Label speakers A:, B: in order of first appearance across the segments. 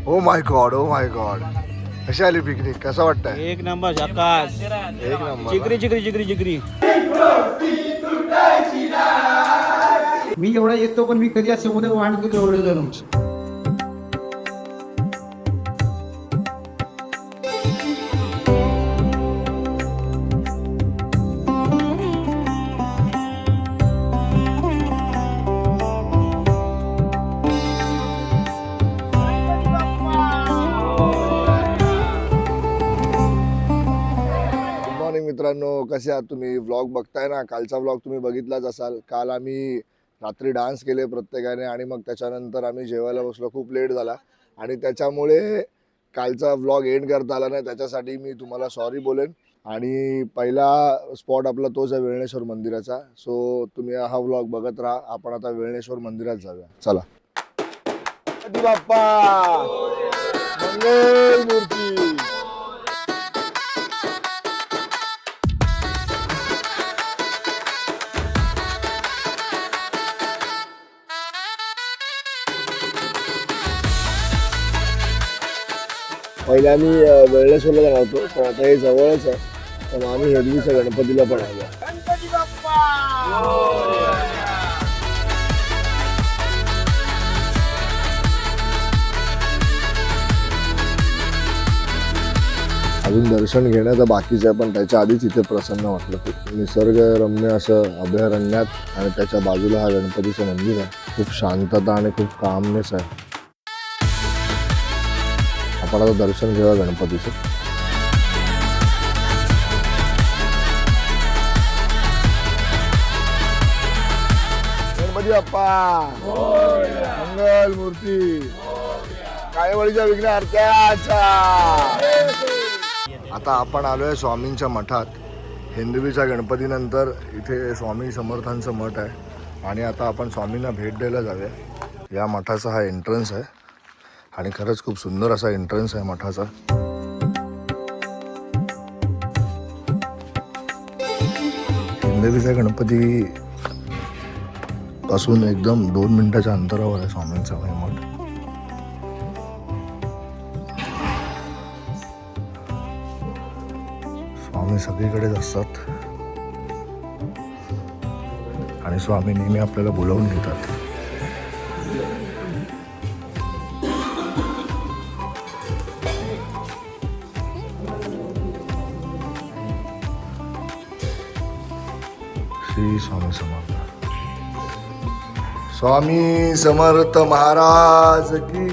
A: Oh my God, oh my God. कशी आली picnic? कसं वाटतंय?
B: एक नंबर झकास.
A: एक नंबर.
B: जिगरी जिगरी जिगरी जिगरी.
C: मी एवढा येतो पण मी कधी असे उद्या वाहन कधी एवढं झालो.
A: गुड मॉर्निंग मित्रांनो, कसे आहात तुम्ही? व्लॉग बघताय ना. कालचा व्लॉग तुम्ही बघितलाच असाल. काल आम्ही रात्री डान्स केले प्रत्येकाने आणि मग त्याच्यानंतर आम्ही जेवायला बसलो. खूप लेट झाला आणि त्याच्यामुळे कालचा व्लॉग एंड करता आला नाही. त्याच्यासाठी मी तुम्हाला सॉरी बोलेन. आणि पहिला स्पॉट आपला तोच आहे वेळणेश्वर मंदिराचा. सो तुम्ही हा व्लॉग बघत राहा. आपण आता वेळणेश्वर मंदिरात जाऊया. चला. गणपती बाप्पा मंगल मूर्ती. पहिले आम्ही वेळेश्वरला जाणार होतो, पण आता हे जवळच आहे, तर आम्ही हेदवीच्या गणपतीला पण आलो.
B: गणपती बाप्पा.
A: अजून दर्शन घेण्याचं बाकीचं आहे, पण त्याच्या आधीच इथे प्रसन्न वाटलं. खूप निसर्गरम्य असं अभयारण्यात आणि त्याच्या बाजूला हा गणपतीचं मंदिर आहे. खूप शांतता आणि खूप कामनेस आहे. आपण आता दर्शन घेऊया गणपतीचं. गणपती बाप्पा मंगल मूर्ती. काळेवाडीच्या विघ्नहर्त्याचा. आता आपण आलोय स्वामींच्या मठात. हिंदवीच्या गणपतीनंतर इथे स्वामी समर्थांचं मठ आहे आणि आता आपण स्वामींना भेट द्यायला जाऊया. या मठाचा हा एंट्रन्स आहे आणि खरंच खूप सुंदर असा एंट्रन्स आहे मठाचा. हिंदवीचा गणपती पासून एकदम 2 मिनिटाच्या अंतरावर आहे स्वामींचा हा मठ. स्वामी सगळीकडेच असतात आणि स्वामी नेहमी आपल्याला बोलावून घेतात. श्री स्वामी समर्थ. स्वामी समर्थ महाराज की.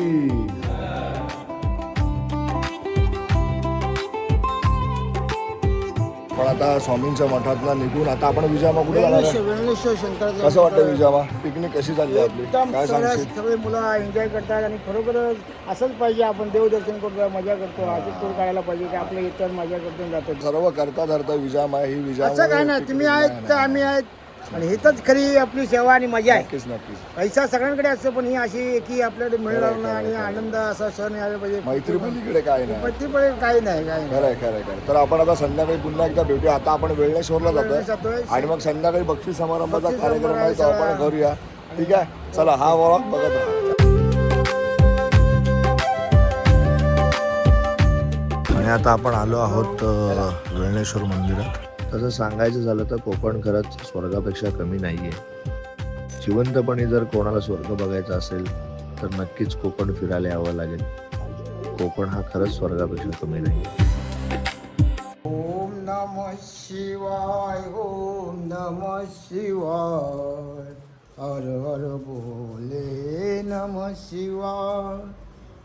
A: पण आता स्वामींच्या मठातला निघून आता आपण विजामा कुठे जाणार आहे?
C: वेळेश्वर शंकर.
A: कसं वाटतं विजामा? पिकनिक कशी चालली आपली?
C: एकदम
A: काय सांगशील?
C: सगळे मुलं एन्जॉय करतात आणि खरोखरच असंच पाहिजे. आपण देवदर्शन करतो, मजा करतो, असं टूर काढायला पाहिजे की आपल्या इतर मजा करतो जातो.
A: सर्व करता धरता विजामा ही विजामा.
C: असं काय नाही, तुम्ही आहेत तर आम्ही आहेत आणि हिथंच खरी आपली सेवा आणि मजा आहे.
A: नक्कीच नक्कीच.
C: पैसा सगळ्यांकडे असतो, पण ही अशी की आपल्याला मिळणार आणि आनंद असा सण यायला पाहिजे.
A: मैत्री पलीकडे काय नाही.
C: मैत्रीपणे काही नाही, काही नाही.
A: खरंय खरंय खरं. तर आपण आता संध्याकाळी पुन्हा एकदा भेटूया. आता आपण वेळणेश्वरला जातोय
C: जातोय.
A: आणि मग संध्याकाळी बक्षीस समारंभाचा
C: बक्षीस
A: कार्यक्रम आहे तो
C: समारंभ
A: आपण करूया. ठीक आहे, चला हा व्लॉग बघत राहा. आणि आता आपण आलो आहोत वेळणेश्वर मंदिरात. तसं सांगायचं झालं तर कोकण खरंच स्वर्गापेक्षा कमी नाही आहे. जिवंतपणे जर कोणाला स्वर्ग बघायचा असेल तर नक्कीच कोकण फिरायला यावं लागेल. कोकण हा खरंच स्वर्गापेक्षा कमी नाही.
C: ओम नमः शिवाय, ओम नमः शिवाय, हर हर बोले नमः शिवाय,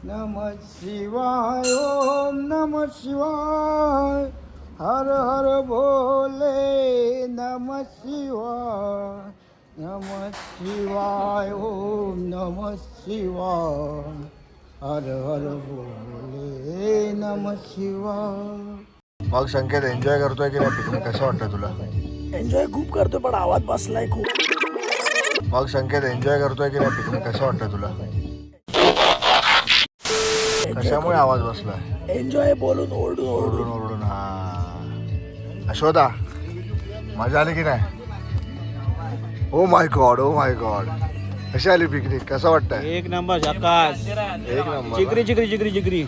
C: नमः शिवाय, ओम नमः शिवाय, हर हर बोले नमः शिवाय, नमः शिवाय, ओम नमः शिवाय, हर हर बोले नमः शिवाय.
A: मग संकेत एन्जॉय करतोय की नाही पिकनिक? कसं वाटतं तुला?
B: एन्जॉय खूप करतो पण आवाज बसलाय खूप.
A: मग संकेत एन्जॉय करतोय की नाही पिकनिक? कसं वाटतं तुला? कशामुळे आवाज बसलाय?
B: एन्जॉय बोलून ओरडून
A: ओरडून ओरडून. हा अशोदा, मजा आली की नाही? Oh my God, oh my God. कशी आली पिकनिक, कसं वाटतंय?
B: एक नंबर झकास.
A: एक नंबर.
B: जिगरी जिगरी जिगरी जिगरी.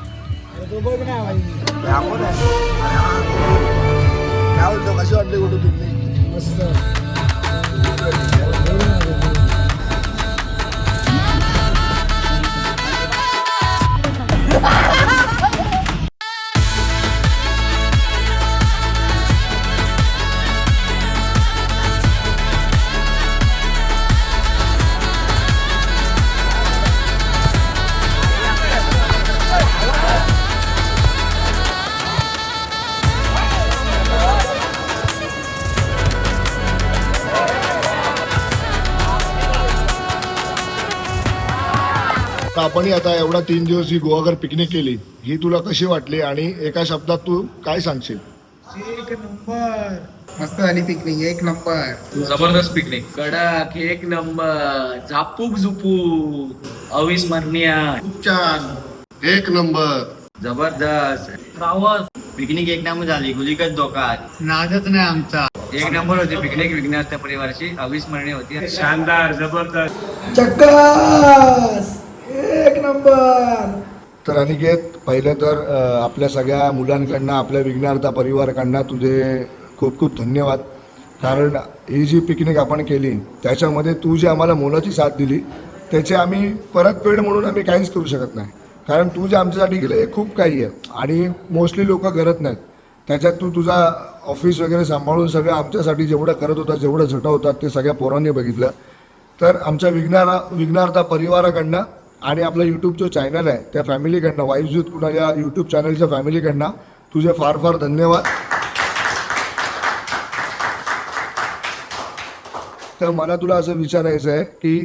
C: तो बघ ना भाई,
A: काय बोलतो, कशी वाटली कुठे पिकनिक?
C: मस्त.
A: तर आपण आता एवढा 3 दिवस ही गोवाकर पिकनिक केली, ही तुला कशी वाटली आणि एका शब्दात तू काय सांगशील?
C: एक नंबर. मस्त झाली पिकनिक, एक नंबर.
D: जबरदस्त पिकनिक, कडक, एक नंबर, झापूक झुपूक, अविस्मरणीय,
C: खूप छान.
A: एक नंबर.
D: जबरदस्त. पिकनिक एक नंबर झाली, गुलीगत धोकात.
C: नादच नाही आमचा.
D: एक नंबर होती पिकनिक विघ्नहर्ता परिवाराची, अविस्मरणीय होती.
B: शानदार, जबरदस्त.
C: चक्कास, एक नंबर.
A: तर अनिकेत, पहिलं तर आपल्या सगळ्या मुलांकडनं, आपल्या विघ्नहर्ता परिवाराकडनं तुझे खूप खूप धन्यवाद. कारण ही जी पिकनिक आपण केली त्याच्यामध्ये तू जी आम्हाला मोलाची साथ दिली त्याचे आम्ही परतफेड म्हणून आम्ही काहीच करू शकत नाही. कारण तू जे आमच्यासाठी केलं हे खूप काही आहे आणि मोस्टली लोक करत नाहीत. त्याच्यात तू तुझा ऑफिस वगैरे सांभाळून सगळं आमच्यासाठी जेवढं करत होता, जेवढं झटवतात ते सगळ्या पोरांनी बघितलं. तर आमच्या विघ्नहर्ता परिवाराकडनं आणि आपलं यूट्यूबचं चॅनल आहे त्या फॅमिलीकडनं, वाईब्स विथ कुणाल या यूट्यूब चॅनलच्या फॅमिलीकडनं तुझे फार फार धन्यवाद. तर मला तुला असं विचारायचं आहे की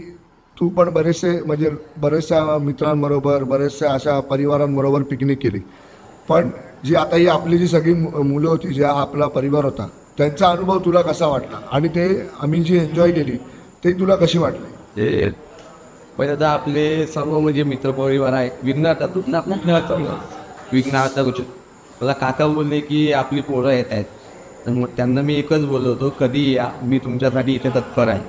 A: तू पण बरेचशा मित्रांबरोबर, बरेचशा अशा परिवारांबरोबर पिकनिक केली, पण जी आता ही आपली जी सगळी मुलं होती, ज्या आपला परिवार होता, त्यांचा अनुभव तुला कसा वाटला आणि ते आम्ही जी एन्जॉय केली ते तुला कशी वाटली?
E: पहिल्यांदा आपले सर्व म्हणजे मित्रपरिवार आहे विघ्नहर्तातून आपण विघ्नहर्ता गोष्ट. मला काका बोलले की आपली पोरं येत आहेत, तर मग त्यांना मी एकच बोललो होतो, कधी या, मी तुमच्यासाठी इथे तत्पर आहे.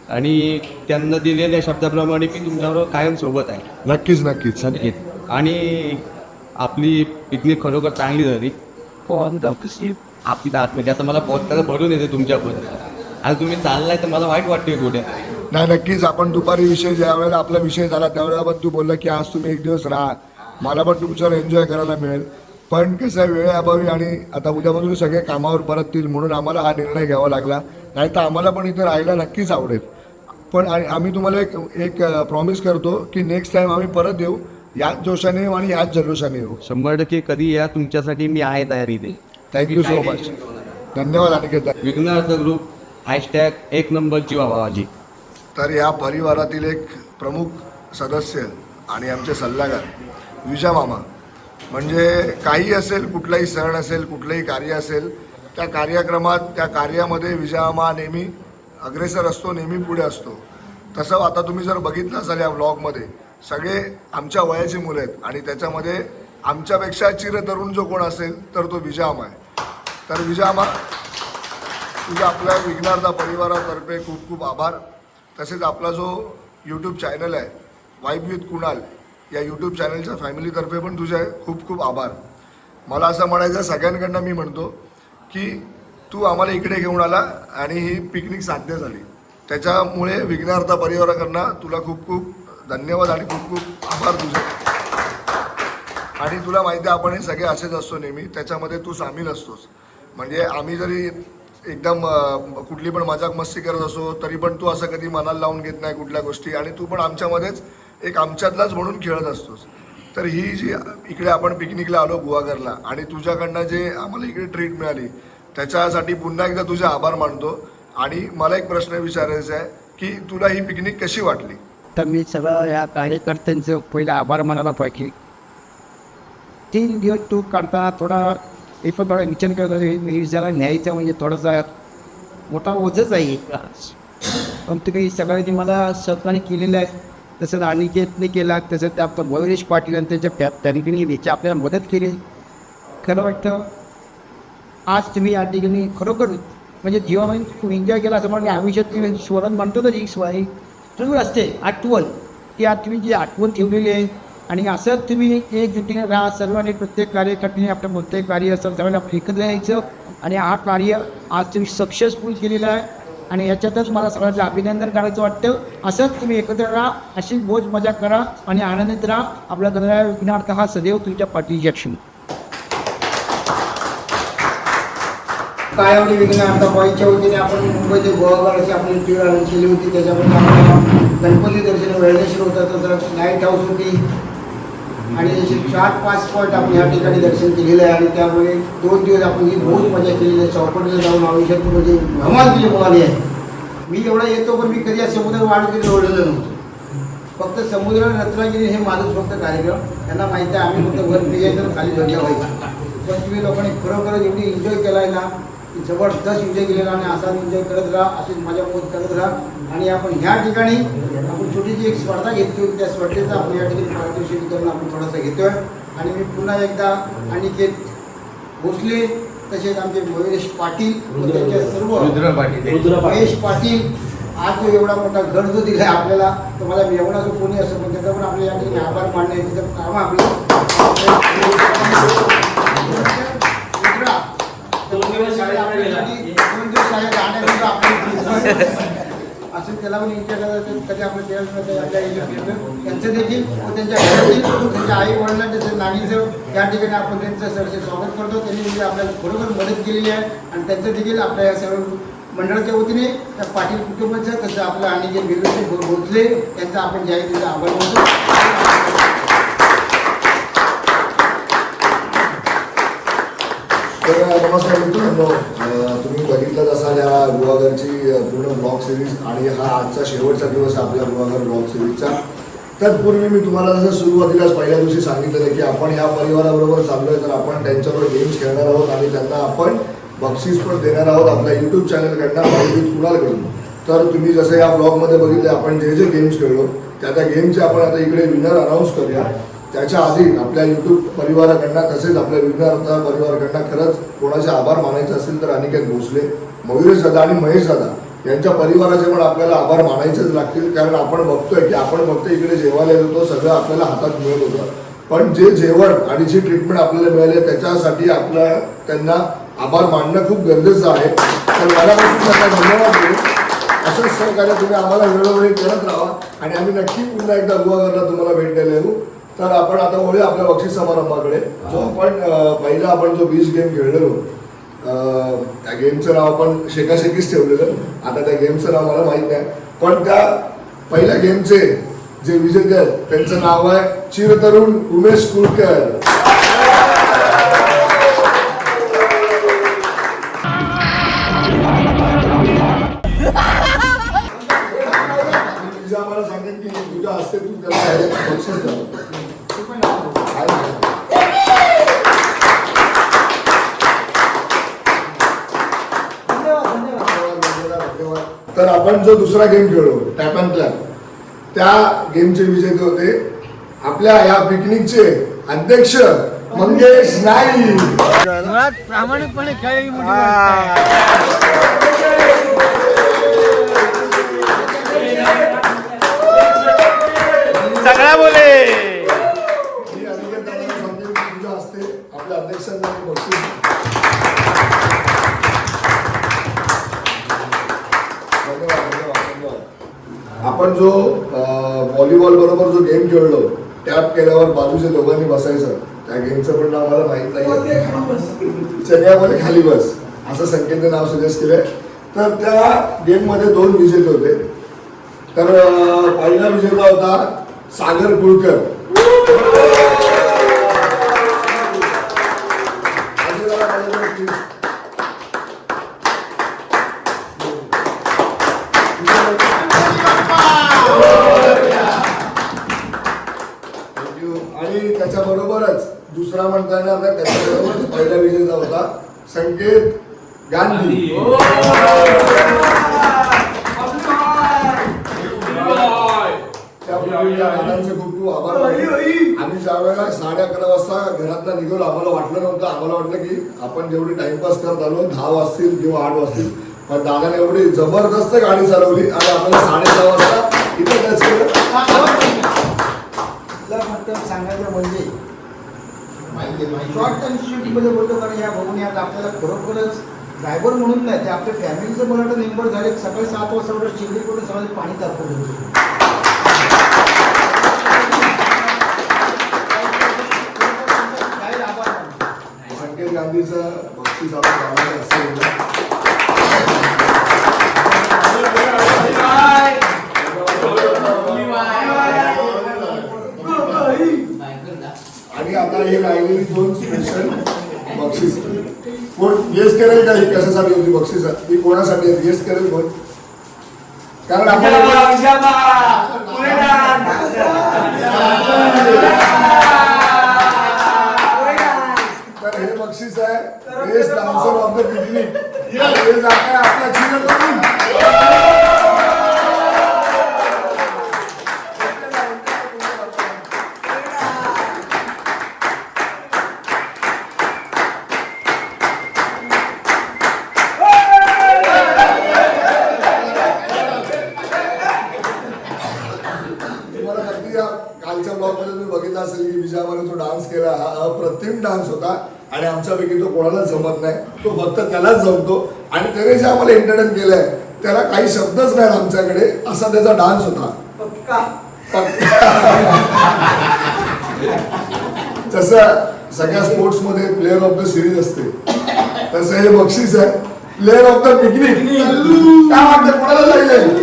E: आणि त्यांना दिलेल्या शब्दाप्रमाणे मी तुमच्याबरोबर कायम सोबत आहे.
A: नक्कीच नक्कीच.
E: नक्कीच. आणि आपली पिकनिक खरोखर चांगली झाली. आपली आतमध्ये आता मला पोहोचताना भरून येते तुमच्याबद्दल. आणि तुम्ही चाललाय तर मला वाईट वाटते कुठे.
A: नाही, नक्कीच. आपण दुपारी विषय ज्या वेळेला आपला विषय झाला त्यावेळेला पण तू बोलला की आज तुम्ही एक दिवस राहा, मला पण तुमच्यावर एन्जॉय करायला मिळेल. पण कसं वेळेअभावी आणि आता उद्यापासून सगळे कामावर परततील म्हणून आम्हाला हा निर्णय घ्यावा लागला. नाही तर आम्हाला पण इथं राहायला नक्कीच आवडेल. पण आम्ही तुम्हाला एक प्रॉमिस करतो की नेक्स्ट टाईम आम्ही परत येऊ, याच जोशाने येऊ आणि याच जल्लोषाने येऊ.
E: 100% कधी या, तुमच्यासाठी मी आहे तयारीने.
A: Thank you so much. धन्यवाद अनिकेत.
E: विघ्नहर्त ग्रुप #1 नंबर जीवा भावाजी.
A: तर या परिवारातील एक प्रमुख सदस्य आणि आमचे सल्लागार विजा मामा, म्हणजे काही असेल, कुठलाही सण असेल, कुठलंही कार्य असेल, त्या कार्यक्रमात, त्या कार्यामध्ये विजा मामा नेहमी अग्रेसर असतो, नेहमी पुढे असतो. तसं आता तुम्ही जर बघितलं असाल या व्लॉगमध्ये सगळे आमच्या वयाची मुलं आहेत आणि त्याच्यामध्ये आमच्यापेक्षा चिरतरुण जो कोण असेल तर तो विजा मामा आहे. तर विजा मामा, तुझा आपल्या विघ्नहर्ता परिवारातर्फे खूप खूप आभार. तसेच आपला जो यूट्यूब चॅनल आहे वाईब विथ कुणाल, या यूट्यूब चॅनलच्या फॅमिलीतर्फे पण तुझे खूप खूप आभार. मला असं म्हणायचं सगळ्यांकडनं मी म्हणतो की तू आम्हाला इकडे घेऊन आला आणि ही पिकनिक साध्य झाली, त्याच्यामुळे विघ्नहर्ता परिवाराकडनं तुला खूप खूप धन्यवाद आणि खूप खूप आभार तुझे. आणि तुला माहिती आहे आपण हे सगळे असेच असतो नेहमी, त्याच्यामध्ये तू सामील असतोस. म्हणजे आम्ही जरी एकदम कुठली पण मजाक मस्ती करत असो तरी पण तू असं कधी मनाला लावून घेत नाही कुठल्या गोष्टी, आणि तू पण आमच्यामध्येच एक आमच्यातलाच म्हणून खेळत असतोस. तर ही जी इकडे आपण पिकनिकला आलो गुहागरला आणि तुझ्याकडनं जे आम्हाला इकडे ट्रीट मिळाली त्याच्यासाठी पुन्हा एकदा तुझे आभार मानतो. आणि मला एक प्रश्न विचारायचा आहे की तुला ही पिकनिक कशी वाटली?
C: तर मी सगळं या कार्यकर्त्यांचं पहिलं आभार मानायला पाहिजे. 3 दिवस टूर काढताना थोडा विचार करतो जरा न्यायचं म्हणजे थोडासा मोठा ओझच आहे. पण ते काही सगळ्यांनी मला सहकार्य केलेलं आहे. तसंच अनिकेतने केला, तसंच आपलं मयुरेश पाटील आणि त्याच्या त्यांनी याची आपल्याला मदत केली. खरं वाटतं आज तुम्ही या ठिकाणी खरोखर म्हणजे जीवामध्ये खूप एन्जॉय केला असं म्हणजे आयुष्यात स्मरण म्हणतो ना जी स्वाई सुरू असते आठवण, ती तुम्ही जी आठवण ठेवलेली आहे आणि असंच तुम्ही एकजुटीने राहा. सर्वांनी प्रत्येक कार्यकर्त्याने आपलं कोणतंही कार्य असेल त्यावेळेला आपण एकत्र यायचं आणि हा कार्य आज तुम्ही सक्सेसफुल केलेलं आहे आणि याच्यातच मला सगळ्यांचं अभिनंदन करायचं वाटतं. असंच तुम्ही एकत्र राहा, अशी मौज मजा करा आणि आनंदित राहा. आपला गणराया विघ्नार्थ हा सदैव तुमच्या पाठीशी असेल. काय एवढी विघ्नार्थ व्हायच्या वतीने आपण मुंबईत गोवागडाची आपली टूर अरेंज केली होती. त्याच्यामध्ये आपल्याला गणपती दर्शन वेळेशीर होतं, तर लाईट हाऊस होती आणि असे 4-5 स्पॉट आपण या ठिकाणी दर्शन केलेलं आहे आणि त्यामुळे 2 दिवस आपण ही बहुत मजा केलेली आहे. चौपटीला जाऊन आयुष्यात म्हणजे धमाल केली मुलाली आहे. मी एवढा येतो पण मी कधी या समुद्र वाढ कधी ओढलेलं नव्हतं. फक्त समुद्र रत्नागिरी हे माझंच फक्त कार्यक्रम. त्यांना माहिती आहे आम्ही फक्त वर यायचं खाली धडल्या व्हायचं. पण तुम्ही लोकांनी खरोखरच एवढी एन्जॉय केला आहे ना, जबरदस्त एन्जॉय केलेला आणि असाच एन्जॉय करत राहा, अशीच मजा मोज करत राहा. आणि आपण ह्या ठिकाणी आपण छोटीशी एक स्पर्धा घेतली होती. त्या स्पर्धेचा आपण या ठिकाणी पारितोषिक करून आपण थोडासा घेतोय. आणि मी पुन्हा एकदा अनिकेत भोसले तसेच आमचे महेश पाटील व त्यांच्या सर्व महेश पाटील आज जो एवढा मोठा गड जो दिला आहे आपल्याला, तर मला मेवणा जो कोणी असं पण त्याचा पण आपल्या या ठिकाणी आभार मानणे त्याचं काम आपलं असं त्याला पण कधी आपलं त्यांचं देखील व त्यांच्या घरातील त्यांच्या आई वडिलांच्या तसं नानीचं या ठिकाणी आपण त्यांचं सरसे स्वागत करतो. त्यांनी म्हणजे आपल्याला खरोखर मदत केलेली आहे आणि त्यांचं देखील आपल्या या सर्व मंडळाच्या वतीने त्या पाटील कुटुंबाचं तसं आपलं आणि जे बिरुजी भोसले यांचा आपण जाहीर दिला आभार मानतो.
A: तर नमस्कार मित्रांनो, तुम्ही बघितलंच असाल या गुहागरची पूर्ण ब्लॉग सिरीज आणि हा आजचा शेवटचा दिवस आहे आपल्या गुहागर ब्लॉग सिरीजचा. तत्पूर्वी मी तुम्हाला जसं सुरुवातीलाच पहिल्या दिवशी सांगितलेलं की आपण ह्या परिवाराबरोबर चाललोय, तर आपण त्यांच्याबरोबर गेम्स खेळणार आहोत आणि त्यांना आपण बक्षीस पण देणार आहोत आपल्या यूट्यूब चॅनलकडनं माहिती कुणालकडून. तर तुम्ही जसं या ब्लॉगमध्ये बघितले आपण जे जे गेम्स खेळलो त्या गेमचे आपण आता इकडे विनर अनाऊन्स करूया. त्याच्या आधी आपल्या यूट्यूब परिवाराकडनं तसेच आपल्या विघ्नार्थ परिवाराकडनं खरंच कोणाचे आभार मानायचे असेल तर अनिकेत भोसले, मयुरेश दादा आणि महेश दादा यांच्या परिवाराचे पण आपल्याला आभार मानायचेच लागतील. कारण आपण बघतोय की आपण फक्त इकडे जेवायला येतो, सगळं आपल्याला हातात मिळत होतं, पण जे जेवण आणि जी ट्रीटमेंट आपल्याला मिळाली त्याच्यासाठी आपल्या त्यांना आभार मानणं खूप गरजेचं आहे. तर मनापासून त्यांना धन्यवाद देऊ. असंच सहकार्य तुम्ही आम्हाला वेळोवेळी करत राहा आणि आम्ही नक्की पुन्हा एकदा गुहागरला तुम्हाला भेट द्यायला येऊ. तर आपण आता वळूया आपल्या बक्षीस समारंभाकडे. जो आपण पहिला आपण जो बीच गेम खेळलेलो त्या गेमचं नाव आपण शेकाशेकीच ठेवलेलं. आता त्या गेमचं नाव मला माहीत नाही, पण त्या पहिल्या गेमचे जे विजेते आहेत त्यांचं नाव आहे चिरतरुण उमेश कुलकर. तुझ्या मला सांगेन की तुझ्या हस्ते तू त्याला बक्षीस द्या. तर आपण जो दुसरा गेम खेळलो टॅप अँड क्लॅप, त्या गेमचे विजेते होते आपल्या या पिकनिकचे अध्यक्ष मंगेश नाईक.
C: प्रामाणिकपणे खेळली
B: सगळा बोले
A: तुझ्या हस्ते आपल्या अध्यक्षांना बक्षीस. आपण जो व्हॉलीबॉल बरोबर जो गेम खेळलो टॅप केल्यावर बाजूच्या दोघांनी बसायचं, त्या गेमचं पण नाव मला माहित नाही. चेन्यामध्ये खाली बस असं संकेतने नाव सजेस्ट केलंय. तर त्या गेममध्ये 2 विजेते होते. तर पहिला विजेता होता सागर कुलकर. आणि त्याच्याबरोबरच दुसरा म्हणता येणार नाही, त्याच्याबरोबरच पहिला विजेता होता संकेत गांधी. दादांचे खूप खूप आभार मानले. आम्ही ज्या वेळेला 11:30 वाजता घरातनं निघालो आम्हाला वाटलं नव्हतं, आम्हाला वाटलं की आपण जेवढी टाइमपास करत आलो 10 वाजतील किंवा 8 वाजतील, पण दादाने एवढी जबरदस्त गाडी चालवली आणि आपल्याला 6:30 वाजता इथं टच केलं.
C: तुला फक्त सांगायचं म्हणजे शॉर्ट टर्म शूटमध्ये बोलतो, कारण या भाऊने आज आपल्याला खरोखरच ड्रायव्हर म्हणून नाही, ते आपल्या फॅमिलीचं मला वाटतं मेंबर झाले. सकाळी 7 वाजता वगैरे चिखलीकडून सगळं पाणी तापवलं होतं. काय आभार मानतो.
A: संकेत गांधीचं बक्षीस आपण गावाला असेल आणि आता हे राहिलेली 2 स्पेशल बक्षीस. कोण गेस करेल का ही कशासाठी होती बक्षीस? ही कोणासाठी आहे गेस करेल कोण? कारण आपण तर हे बक्षीस आहे best dancer of the picnic. हे जात आहे आपला चिरंजीव. तुम्हाला नक्की या कालच्या ब्लॉगमध्ये तुम्ही बघितलं असेल की विजयामध्ये जो डान्स केला हा अप्रतिम डान्स होता आणि आमच्यापैकी तो कोणालाच जमत नाही, तो फक्त त्यालाच जमतो. आणि त्याने जे आम्हाला एंटरटेन केलंय त्याला काही शब्दच नाही आमच्याकडे, असा त्याचा डान्स होता. तसं सगळ्या स्पोर्ट्समध्ये प्लेअर ऑफ द सिरीज असते, तसं हे बक्षीस आहे प्लेअर ऑफ द पिकनिक. काय वाटतं कोणाला जाईल?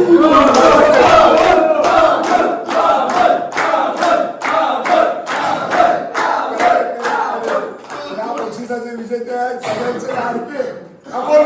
A: विजेते आहेत सगळ्यांचे लाडके आपण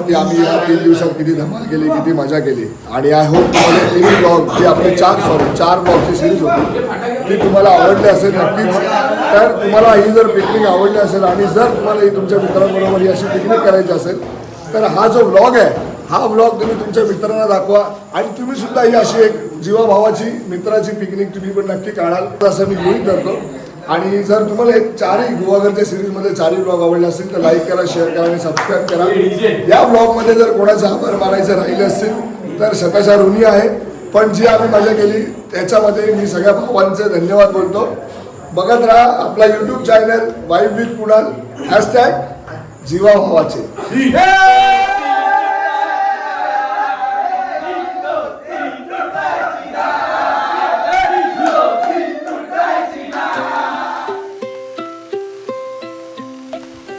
A: की आम्ही या 3 दिवसात किती धमाल केली, किती मजा केली. आणि आय होप तुम्हाला 3 ब्लॉग जी आपली 4 ब्लॉगची सिरीज होती ती तुम्हाला आवडली असेल नक्कीच. तर तुम्हाला ही जर पिकनिक आवडली असेल आणि जर तुम्हाला ही तुमच्या मित्रांबरोबर ही अशी पिकनिक करायची असेल तर हा जो ब्लॉग आहे हा ब्लॉग तुम्ही तुमच्या मित्रांना दाखवा आणि तुम्ही सुद्धा ही अशी एक जीवाभावाची मित्राची पिकनिक तुम्ही पण नक्की काढाल असं मी गृहीत धरतो. आणि जर तुम्हाला हे 4ही गुहागरच्या सिरीजमध्ये 4ही ब्लॉग आवडले असतील तर लाईक करा, शेअर करा आणि सबस्क्राईब करा. या ब्लॉगमध्ये जर कोणाचा आभार मानायचे राहिले असतील तर शतशः ऋणी आहे, पण जी आम्ही मजा केली त्याच्यामध्ये मी सगळ्या भावांचे धन्यवाद बोलतो. बघत राहा आपला YouTube channel vibe with Kunal #जीवाभावाचे.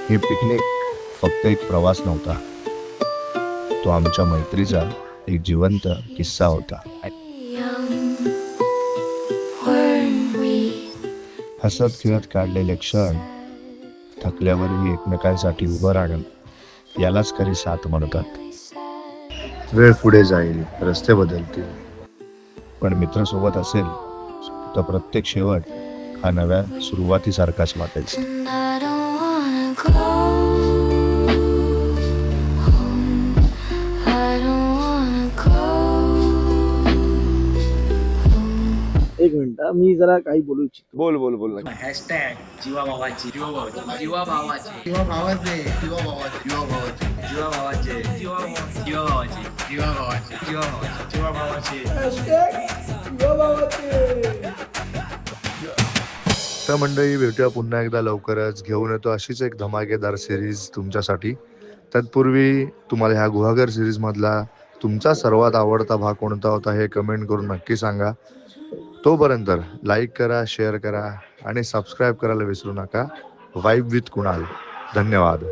F: हे पिकनिक फक्त एक प्रवास नव्हता, तो आमच्या मैत्रीचा एक जिवंत किस्सा होता. हसत खेळत काढलेले क्षण, थकल्यावरही एकमेकांसाठी उभं राहणं, यालाच खरी साथ म्हणतात. वेळ पुढे जाईल, रस्ते बदलतील, पण मित्रासोबत असेल तर प्रत्येक शेवट हा नव्या सुरुवातीसारखाच वाटेल.
B: एक मिनिट मी जरा काही बोलू इच्छितो.
A: बोल बोल बोल.
D: हॅशटॅग जीवाभावाची जीवाभावाची जीवाभावाची
A: जीवाभावाचे
D: जीवाभावाची जीवाभावाची जीवाभावाची
F: तर मंडळी भेटूया पुन्हा एकदा लवकरच. घेऊन येतो अशीच एक धमाकेदार सिरीज तुमच्यासाठी. तत्पूर्वी तुम्हाला ह्या गुहागर सिरीजमधला तुमचा सर्वात आवडता भाग कोणता होता हे कमेंट करून नक्की सांगा. तोपर्यंत लाईक करा, शेअर करा आणि सबस्क्राईब करायला विसरू नका. Vibe with Kunal. धन्यवाद.